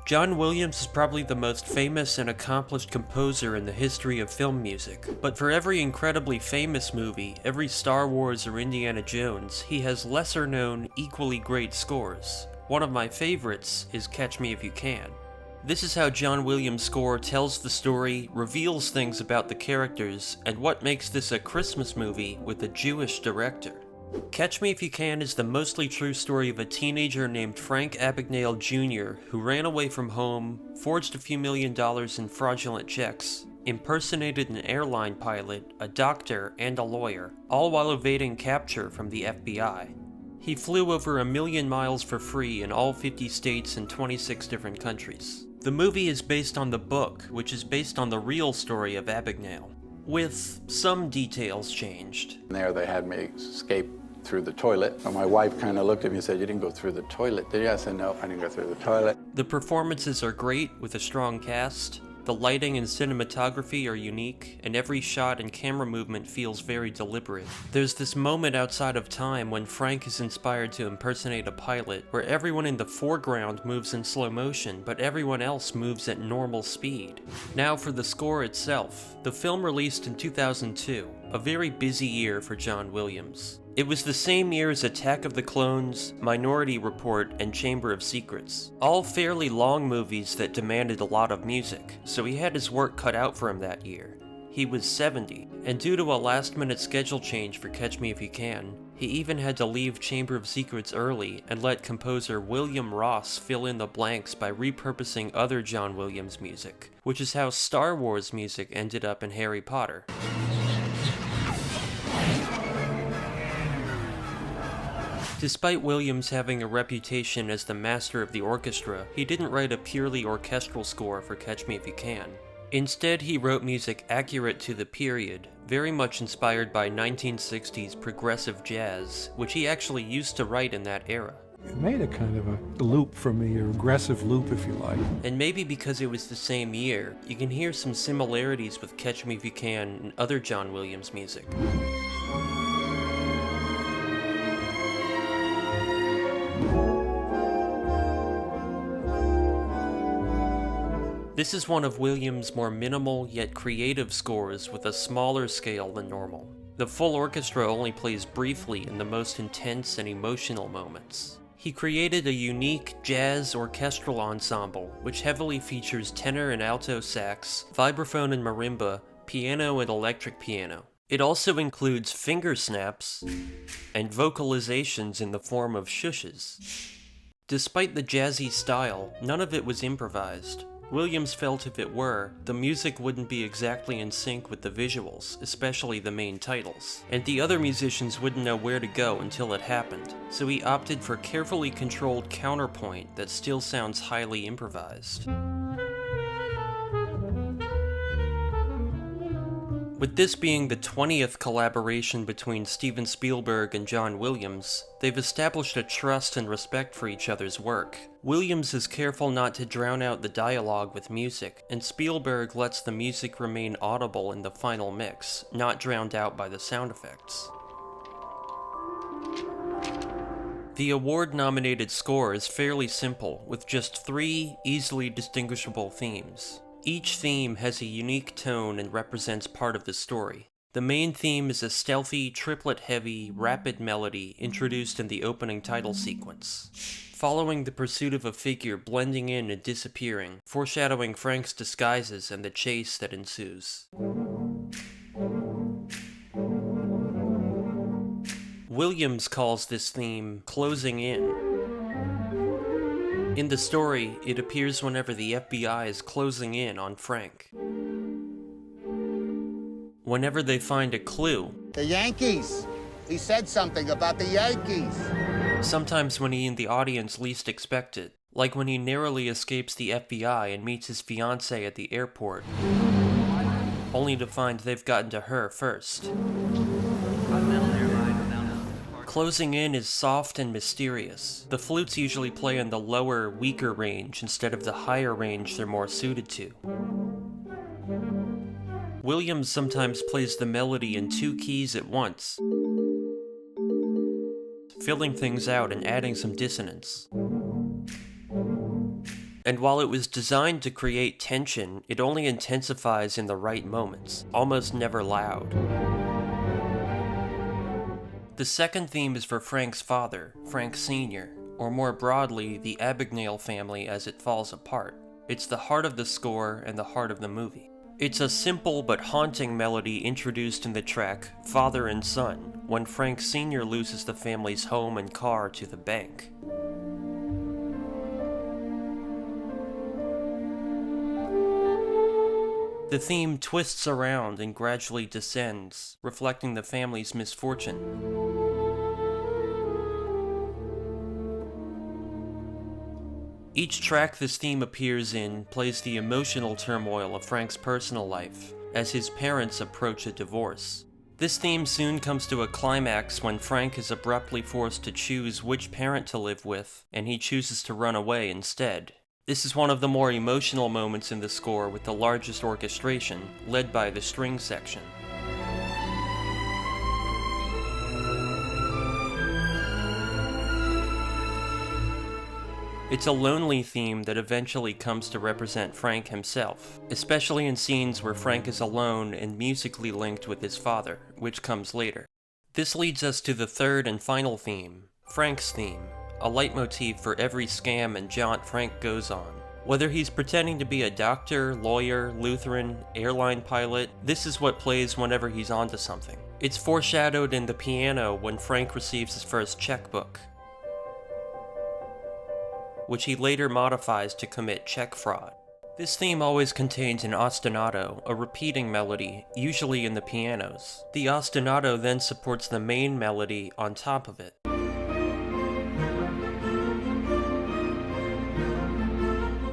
John Williams is probably the most famous and accomplished composer in the history of film music, but for every incredibly famous movie, every Star Wars or Indiana Jones, he has lesser-known, equally great scores. One of my favorites is Catch Me If You Can. This is how John Williams' score tells the story, reveals things about the characters, and what makes this a Christmas movie with a Jewish director. Catch Me If You Can is the mostly true story of a teenager named Frank Abagnale Jr. who ran away from home, forged a few $1,000,000 in fraudulent checks, impersonated an airline pilot, a doctor, and a lawyer, all while evading capture from the FBI. He flew over 1,000,000 miles for free in all 50 states and 26 different countries. The movie is based on the book, which is based on the real story of Abagnale, with some details changed. There they had me escape through the toilet. And my wife kind of looked at me and said, "You didn't go through the toilet, did you?" I said, "No, I didn't go through the toilet." The performances are great with a strong cast. The lighting and cinematography are unique, and every shot and camera movement feels very deliberate. There's this moment outside of time when Frank is inspired to impersonate a pilot, where everyone in the foreground moves in slow motion, but everyone else moves at normal speed. Now for the score itself. The film released in 2002, a very busy year for John Williams. It was the same year as Attack of the Clones, Minority Report, and Chamber of Secrets. All fairly long movies that demanded a lot of music, so he had his work cut out for him that year. He was 70, and due to a last-minute schedule change for Catch Me If You Can, he even had to leave Chamber of Secrets early and let composer William Ross fill in the blanks by repurposing other John Williams music, which is how Star Wars music ended up in Harry Potter. Despite Williams having a reputation as the master of the orchestra, he didn't write a purely orchestral score for Catch Me If You Can. Instead, he wrote music accurate to the period, very much inspired by 1960s progressive jazz, which he actually used to write in that era. It made a kind of a loop for me, a aggressive loop if you like. And maybe because it was the same year, you can hear some similarities with Catch Me If You Can and other John Williams music. This is one of Williams' more minimal yet creative scores with a smaller scale than normal. The full orchestra only plays briefly in the most intense and emotional moments. He created a unique jazz orchestral ensemble which heavily features tenor and alto sax, vibraphone and marimba, piano and electric piano. It also includes finger snaps and vocalizations in the form of shushes. Despite the jazzy style, none of it was improvised. Williams felt if it were, the music wouldn't be exactly in sync with the visuals, especially the main titles, and the other musicians wouldn't know where to go until it happened, so he opted for carefully controlled counterpoint that still sounds highly improvised. With this being the 20th collaboration between Steven Spielberg and John Williams, they've established a trust and respect for each other's work. Williams is careful not to drown out the dialogue with music, and Spielberg lets the music remain audible in the final mix, not drowned out by the sound effects. The award-nominated score is fairly simple, with just 3 easily distinguishable themes. Each theme has a unique tone and represents part of the story. The main theme is a stealthy, triplet-heavy, rapid melody introduced in the opening title sequence, following the pursuit of a figure blending in and disappearing, foreshadowing Frank's disguises and the chase that ensues. Williams calls this theme "closing in." In the story, it appears whenever the FBI is closing in on Frank. Whenever they find a clue. The Yankees! He said something about the Yankees! Sometimes when he and the audience least expect it, like when he narrowly escapes the FBI and meets his fiancée at the airport, only to find they've gotten to her first. Closing in is soft and mysterious. The flutes usually play in the lower, weaker range instead of the higher range they're more suited to. Williams sometimes plays the melody in 2 keys at once, filling things out and adding some dissonance. And while it was designed to create tension, it only intensifies in the right moments, almost never loud. The second theme is for Frank's father, Frank Sr., or more broadly, the Abagnale family as it falls apart. It's the heart of the score and the heart of the movie. It's a simple but haunting melody introduced in the track Father and Son, when Frank Sr. loses the family's home and car to the bank. The theme twists around and gradually descends, reflecting the family's misfortune. Each track this theme appears in plays the emotional turmoil of Frank's personal life, as his parents approach a divorce. This theme soon comes to a climax when Frank is abruptly forced to choose which parent to live with, and he chooses to run away instead. This is one of the more emotional moments in the score with the largest orchestration, led by the string section. It's a lonely theme that eventually comes to represent Frank himself, especially in scenes where Frank is alone and musically linked with his father, which comes later. This leads us to the third and final theme, Frank's theme, a leitmotif for every scam and jaunt Frank goes on. Whether he's pretending to be a doctor, lawyer, Lutheran, airline pilot, this is what plays whenever he's onto something. It's foreshadowed in the piano when Frank receives his first checkbook, which he later modifies to commit check fraud. This theme always contains an ostinato, a repeating melody, usually in the pianos. The ostinato then supports the main melody on top of it.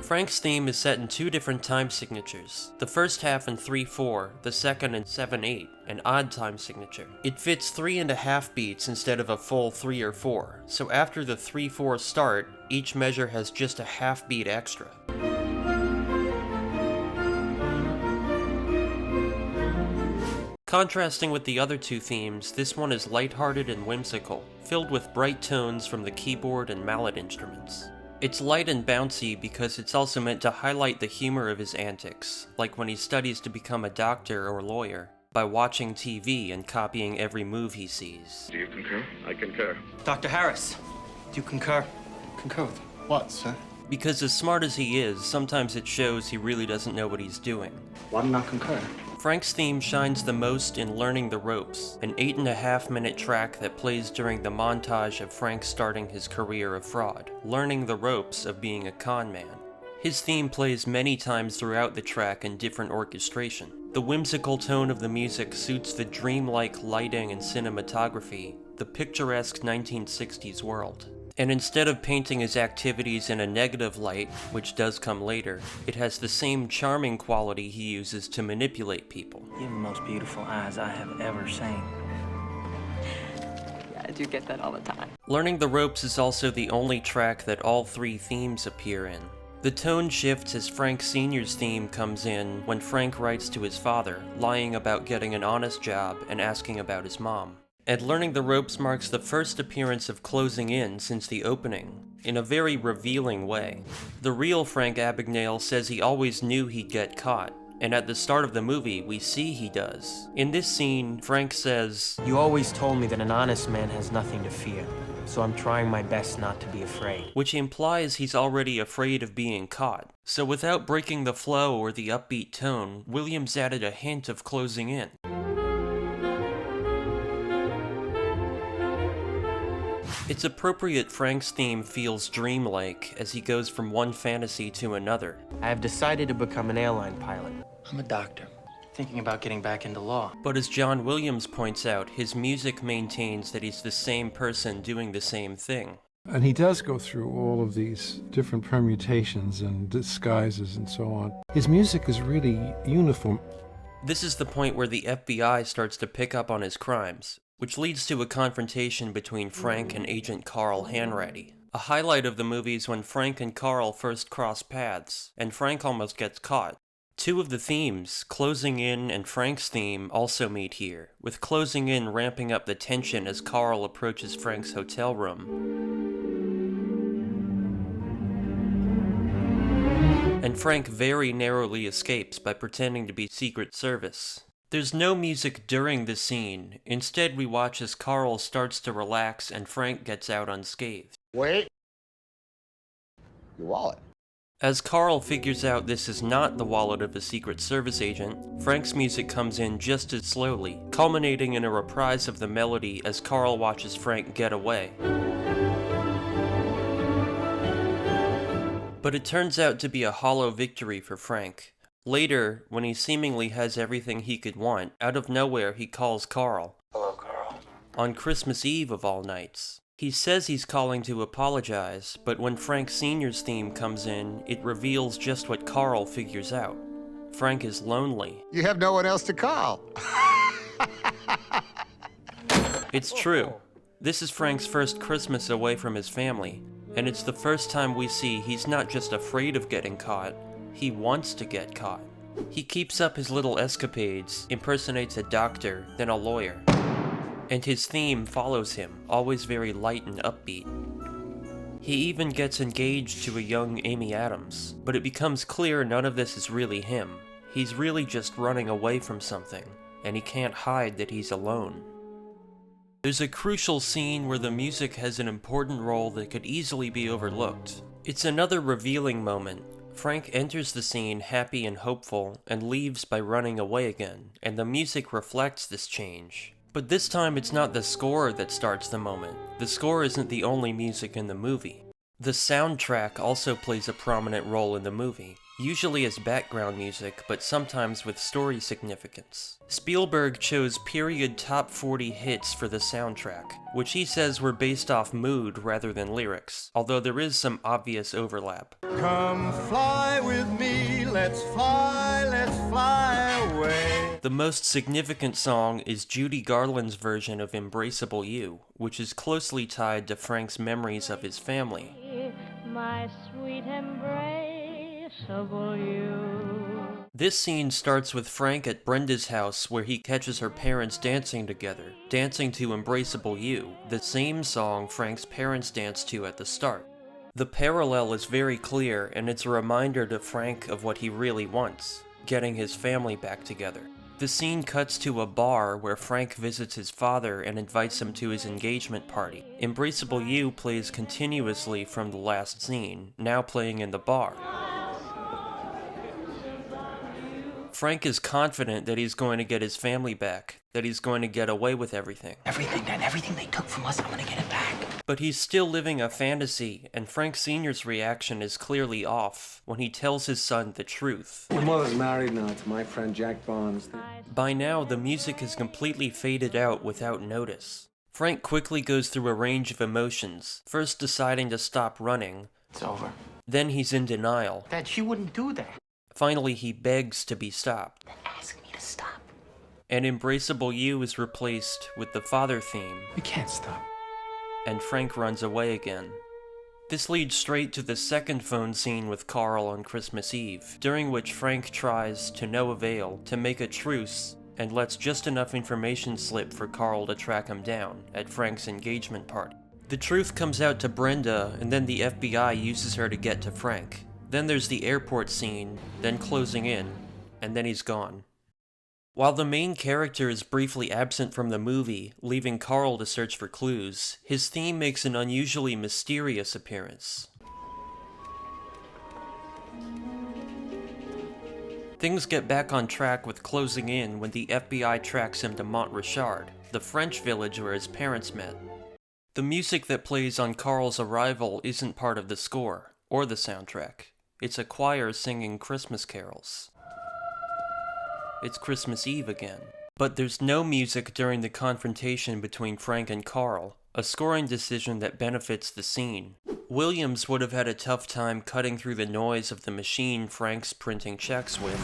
Frank's theme is set in two different time signatures. The first half in 3/4, the second in 7/8, an odd time signature. It fits 3.5 beats instead of a full 3 or 4, so after the 3/4 start, each measure has just a half beat extra. Contrasting with the other two themes, this one is lighthearted and whimsical, filled with bright tones from the keyboard and mallet instruments. It's light and bouncy because it's also meant to highlight the humor of his antics, like when he studies to become a doctor or lawyer, by watching TV and copying every move he sees. Do you concur? I concur. Dr. Harris, do you concur? Concur with what, sir? Because as smart as he is, sometimes it shows he really doesn't know what he's doing. Why do not concur? Frank's theme shines the most in Learning the Ropes, an 8.5-minute track that plays during the montage of Frank starting his career of fraud, learning the ropes of being a con man. His theme plays many times throughout the track in different orchestration. The whimsical tone of the music suits the dreamlike lighting and cinematography, the picturesque 1960s world. And instead of painting his activities in a negative light, which does come later, it has the same charming quality he uses to manipulate people. You have the most beautiful eyes I have ever seen. Yeah, I do get that all the time. Learning the Ropes is also the only track that all three themes appear in. The tone shifts as Frank Sr.'s theme comes in when Frank writes to his father, lying about getting an honest job and asking about his mom. And Learning the Ropes marks the first appearance of Closing In since the opening, in a very revealing way. The real Frank Abagnale says he always knew he'd get caught, and at the start of the movie, we see he does. In this scene, Frank says, You always told me that an honest man has nothing to fear, so I'm trying my best not to be afraid. which implies he's already afraid of being caught. So without breaking the flow or the upbeat tone, Williams added a hint of closing in. It's appropriate Frank's theme feels dreamlike as he goes from one fantasy to another. I have decided to become an airline pilot. I'm a doctor, thinking about getting back into law. But as John Williams points out, his music maintains that he's the same person doing the same thing. And he does go through all of these different permutations and disguises and so on. His music is really uniform. This is the point where the FBI starts to pick up on his crimes, which leads to a confrontation between Frank and Agent Carl Hanratty. A highlight of the movie is when Frank and Carl first cross paths, and Frank almost gets caught. Two of the themes, Closing In and Frank's theme, also meet here, with Closing In ramping up the tension as Carl approaches Frank's hotel room. and Frank very narrowly escapes by pretending to be Secret Service. There's no music during the scene. Instead, we watch as Carl starts to relax and Frank gets out unscathed. Wait. Your wallet. As Carl figures out this is not the wallet of a Secret Service agent, Frank's music comes in just as slowly, culminating in a reprise of the melody as Carl watches Frank get away. But it turns out to be a hollow victory for Frank. Later, when he seemingly has everything he could want, out of nowhere he calls Carl. Hello, Carl. On Christmas Eve of all nights. He says he's calling to apologize, but when Frank Sr.'s theme comes in, it reveals just what Carl figures out. Frank is lonely. You have no one else to call. It's true. This is Frank's first Christmas away from his family, and it's the first time we see he's not just afraid of getting caught, he wants to get caught. He keeps up his little escapades, impersonates a doctor, then a lawyer. And his theme follows him, always very light and upbeat. He even gets engaged to a young Amy Adams, but it becomes clear none of this is really him. He's really just running away from something, and he can't hide that he's alone. There's a crucial scene where the music has an important role that could easily be overlooked. It's another revealing moment. Frank enters the scene happy and hopeful, and leaves by running away again, and the music reflects this change. But this time it's not the score that starts the moment. The score isn't the only music in the movie. The soundtrack also plays a prominent role in the movie, usually as background music, but sometimes with story significance. Spielberg chose period top 40 hits for the soundtrack, which he says were based off mood rather than lyrics, although there is some obvious overlap. Come fly with me, let's fly away. The most significant song is Judy Garland's version of Embraceable You, which is closely tied to Frank's memories of his family. My sweet embraceable you. This scene starts with Frank at Brenda's house where he catches her parents dancing together, dancing to Embraceable You, the same song Frank's parents danced to at the start. The parallel is very clear, and it's a reminder to Frank of what he really wants, getting his family back together. The scene cuts to a bar where Frank visits his father and invites him to his engagement party. Embraceable You plays continuously from the last scene, now playing in the bar. Frank is confident that he's going to get his family back, that he's going to get away with everything. Everything they took from us, I'm gonna get it back. But he's still living a fantasy, and Frank Sr.'s reaction is clearly off when he tells his son the truth. My mother's married now to my friend Jack Bonds. By now, the music has completely faded out without notice. Frank quickly goes through a range of emotions, first deciding to stop running. It's over. Then he's in denial. Dad, she wouldn't do that. Finally, he begs to be stopped. Then ask me to stop. And Embraceable You is replaced with the father theme, We can't stop. and Frank runs away again. This leads straight to the second phone scene with Carl on Christmas Eve, during which Frank tries, to no avail, to make a truce, and lets just enough information slip for Carl to track him down at Frank's engagement party. The truth comes out to Brenda, and then the FBI uses her to get to Frank. Then there's the airport scene, then closing in, and then he's gone. While the main character is briefly absent from the movie, leaving Carl to search for clues, his theme makes an unusually mysterious appearance. Things get back on track with closing in when the FBI tracks him to Montrichard, the French village where his parents met. The music that plays on Carl's arrival isn't part of the score, or the soundtrack. It's a choir singing Christmas carols. It's Christmas Eve again. But there's no music during the confrontation between Frank and Carl, a scoring decision that benefits the scene. Williams would have had a tough time cutting through the noise of the machine Frank's printing checks with.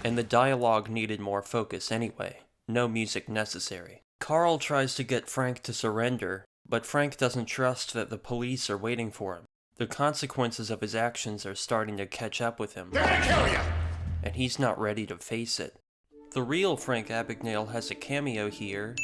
And the dialogue needed more focus anyway. No music necessary. Carl tries to get Frank to surrender, but Frank doesn't trust that the police are waiting for him. The consequences of his actions are starting to catch up with him. They're gonna kill you! And he's not ready to face it. The real Frank Abagnale has a cameo here,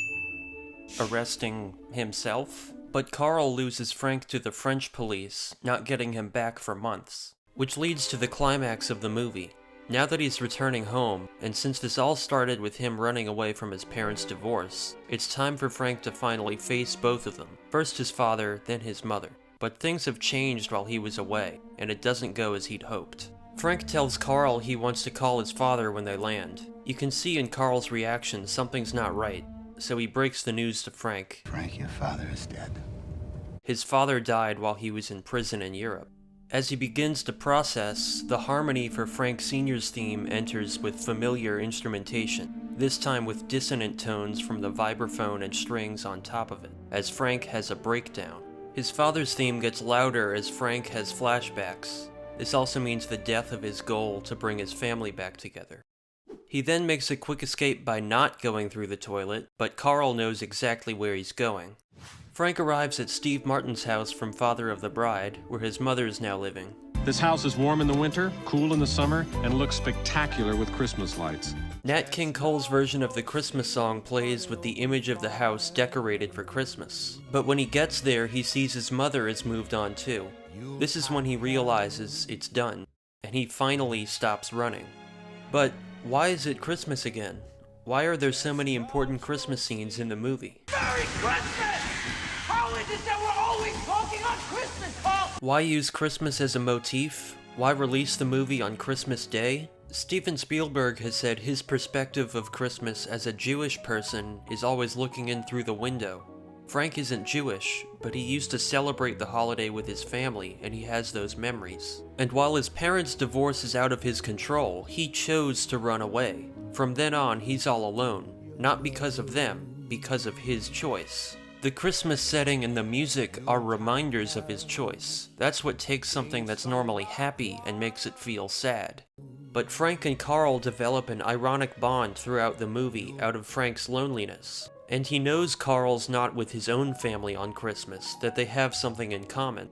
arresting himself, but Carl loses Frank to the French police, not getting him back for months. Which leads to the climax of the movie. Now that he's returning home, and since this all started with him running away from his parents' divorce, it's time for Frank to finally face both of them. First his father, then his mother. But things have changed while he was away, and it doesn't go as he'd hoped. Frank tells Carl he wants to call his father when they land. You can see in Carl's reaction something's not right, so he breaks the news to Frank. Frank, your father is dead. His father died while he was in prison in Europe. As he begins to process, the harmony for Frank Sr.'s theme enters with familiar instrumentation, this time with dissonant tones from the vibraphone and strings on top of it, as Frank has a breakdown. His father's theme gets louder as Frank has flashbacks. This also means the death of his goal to bring his family back together. He then makes a quick escape by not going through the toilet, but Carl knows exactly where he's going. Frank arrives at Steve Martin's house from Father of the Bride, where his mother is now living. This house is warm in the winter, cool in the summer, and looks spectacular with Christmas lights. Nat King Cole's version of the Christmas song plays with the image of the house decorated for Christmas. But when he gets there, he sees his mother has moved on too. This is when he realizes it's done, and he finally stops running. But why is it Christmas again? Why are there so many important Christmas scenes in the movie? Merry Christmas! How is it that we're always talking on Christmas, Paul? Why use Christmas as a motif? Why release the movie on Christmas Day? Steven Spielberg has said his perspective of Christmas as a Jewish person is always looking in through the window. Frank isn't Jewish, but he used to celebrate the holiday with his family, and he has those memories. And while his parents' divorce is out of his control, he chose to run away. From then on, he's all alone. Not because of them, because of his choice. The Christmas setting and the music are reminders of his choice. That's what takes something that's normally happy and makes it feel sad. But Frank and Carl develop an ironic bond throughout the movie out of Frank's loneliness. And he knows Carl's not with his own family on Christmas, that they have something in common.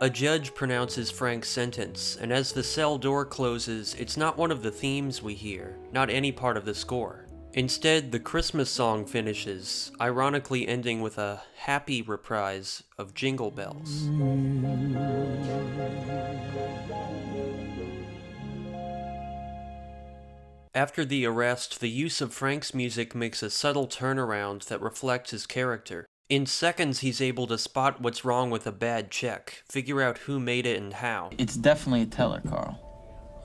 A judge pronounces Frank's sentence, and as the cell door closes, it's not one of the themes we hear, not any part of the score. Instead, the Christmas song finishes, ironically ending with a happy reprise of Jingle Bells. After the arrest, the use of Frank's music makes a subtle turnaround that reflects his character. In seconds, he's able to spot what's wrong with a bad check, figure out who made it and how. It's definitely a teller, Carl.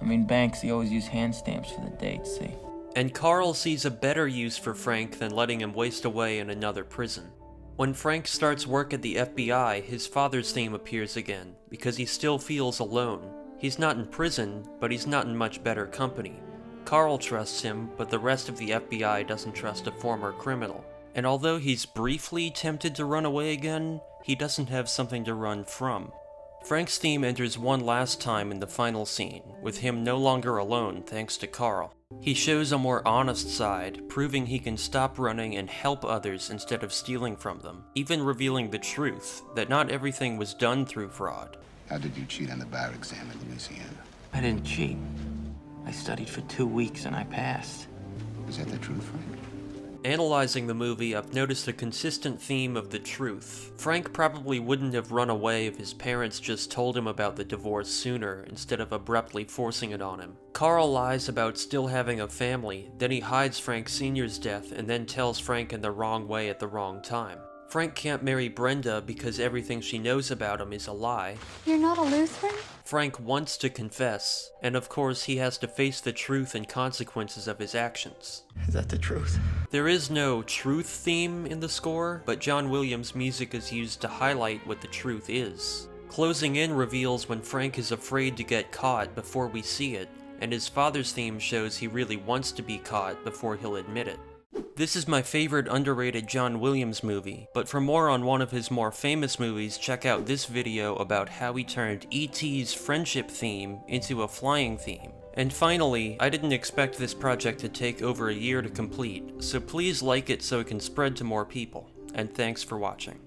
I mean, banks, they always use hand stamps for the dates, see? And Carl sees a better use for Frank than letting him waste away in another prison. When Frank starts work at the FBI, his father's theme appears again, because he still feels alone. He's not in prison, but he's not in much better company. Carl trusts him, but the rest of the FBI doesn't trust a former criminal. And although he's briefly tempted to run away again, he doesn't have something to run from. Frank's theme enters one last time in the final scene, with him no longer alone thanks to Carl. He shows a more honest side, proving he can stop running and help others instead of stealing from them, even revealing the truth, that not everything was done through fraud. How did you cheat on the bar exam in Louisiana? I didn't cheat. I studied for 2 weeks and I passed. Is that the truth, Frank? Analyzing the movie, I've noticed a consistent theme of the truth. Frank probably wouldn't have run away if his parents just told him about the divorce sooner, instead of abruptly forcing it on him. Carl lies about still having a family, then he hides Frank Sr.'s death and then tells Frank in the wrong way at the wrong time. Frank can't marry Brenda because everything she knows about him is a lie. You're not a Lutheran? Frank wants to confess, and of course he has to face the truth and consequences of his actions. Is that the truth? There is no truth theme in the score, but John Williams' music is used to highlight what the truth is. Closing in reveals when Frank is afraid to get caught before we see it, and his father's theme shows he really wants to be caught before he'll admit it. This is my favorite underrated John Williams movie, but for more on one of his more famous movies, check out this video about how he turned E.T.'s friendship theme into a flying theme. And finally, I didn't expect this project to take over a year to complete, so please like it so it can spread to more people, and thanks for watching.